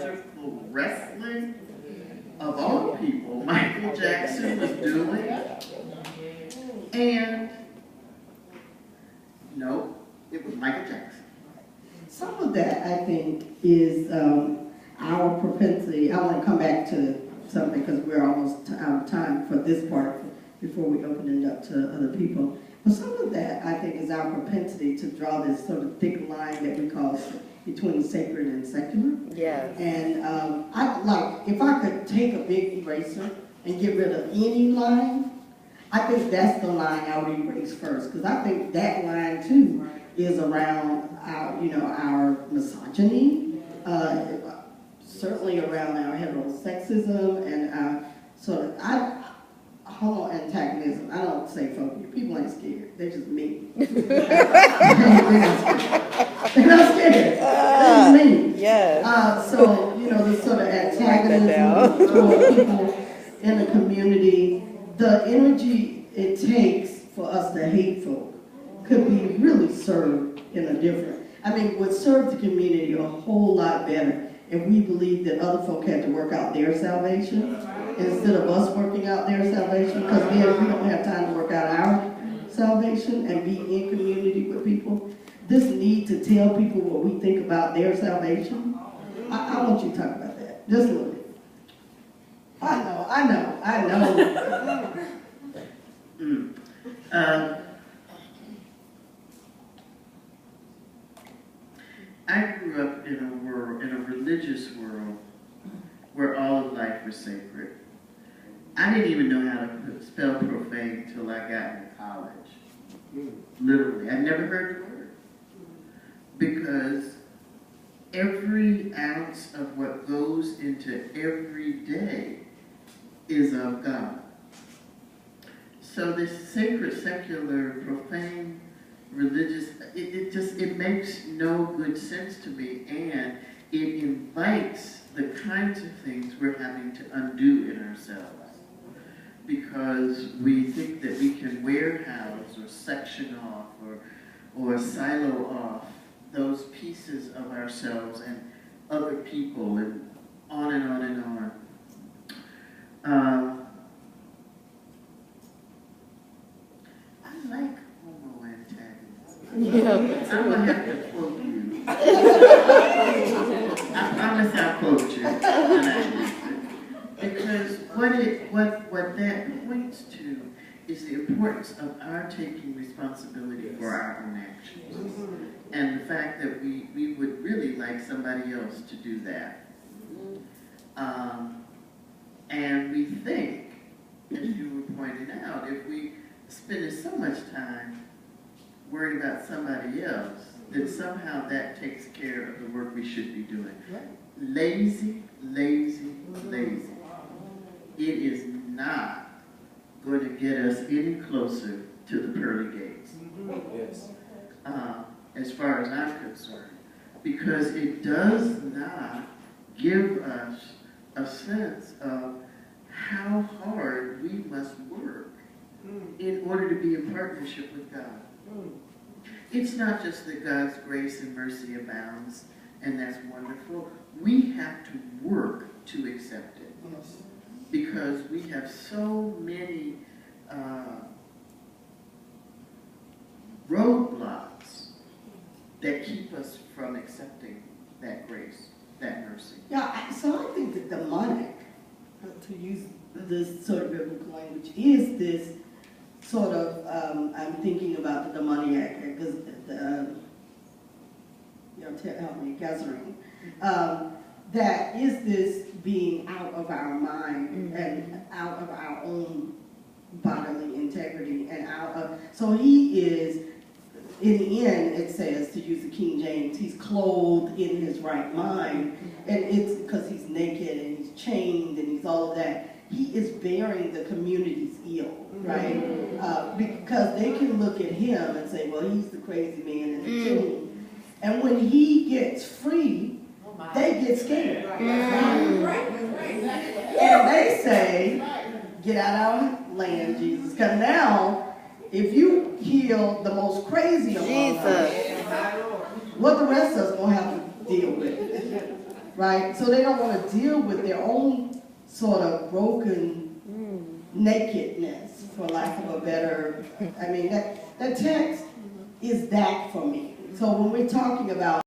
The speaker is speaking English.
wonderful wrestling of all people Michael Jackson was doing. And no, it was Michael Jackson. Some of that, I think, is our propensity. I want to come back to something because we're almost out of time for this part before we open it up to other people. But some of that, I think, is our propensity to draw this sort of thick line that we call between sacred and secular. Yes. And if I could take a big eraser and get rid of any line, I think that's the line I would erase first, because I think that line too is around our misogyny, certainly around our heterosexism and our sort of homo antagonism. I don't say phobia. People ain't scared. They're just mean. They're not scared. They're just mean. Yes. So the sort of antagonism toward people in the community, the energy it takes for us to hate folk could be really served in a different, would serve the community a whole lot better if we believed that other folk had to work out their salvation instead of us working out their salvation, because then we don't have time to work out our salvation and be in community with people. This need to tell people what we think about their salvation. I want you to talk about that, just a little bit. I know. I grew up in a religious world where all of life was sacred. I didn't even know how to spell profane till I got in college. Literally, I never heard the word. Because every ounce of what goes into every day is of God. So this sacred, secular, profane, religious, it makes no good sense to me, and it invites the kinds of things we're having to undo in ourselves. Because we think that we can warehouse or section off or silo off those pieces of ourselves and other people and on and on and on. I like homo antagonists. Yeah, I'm going to have to quote you. I promise I'll quote you when I use it. Because what that points to is the importance of our taking responsibility for our own actions. And the fact that we would really like somebody else to do that. And we think, as you were pointing out, if we spend so much time worried about somebody else, that somehow that takes care of the work we should be doing. Lazy, lazy, lazy. It is not going to get us any closer to the pearly gates. Yes. As far as I'm concerned, because it does not give us a sense of how hard we must work in order to be in partnership with God. It's not just that God's grace and mercy abounds, and that's wonderful. We have to work to accept it. Because we have so many roadblocks that keep us from accepting that grace, that mercy. Yeah, so I think that demonic, to use this sort of biblical language, is this sort of, I'm thinking about the demoniac, because help me, Gathering, that is this being out of our mind and out of our own bodily integrity and so he is, in the end, it says, to use the King James, he's clothed in his right mind, and it's because he's naked and he's chained and he's all of that. He is bearing the community's ill, right? Because they can look at him and say, well, he's the crazy man in the tomb. And when he gets free, they get scared. And they say, get out of our land, Jesus. Because now, if you heal the most crazy among us, what the rest of us going to have to deal with? right? So they don't want to deal with their own sort of broken nakedness, for lack of a better, I mean, that text is that for me. So when we're talking about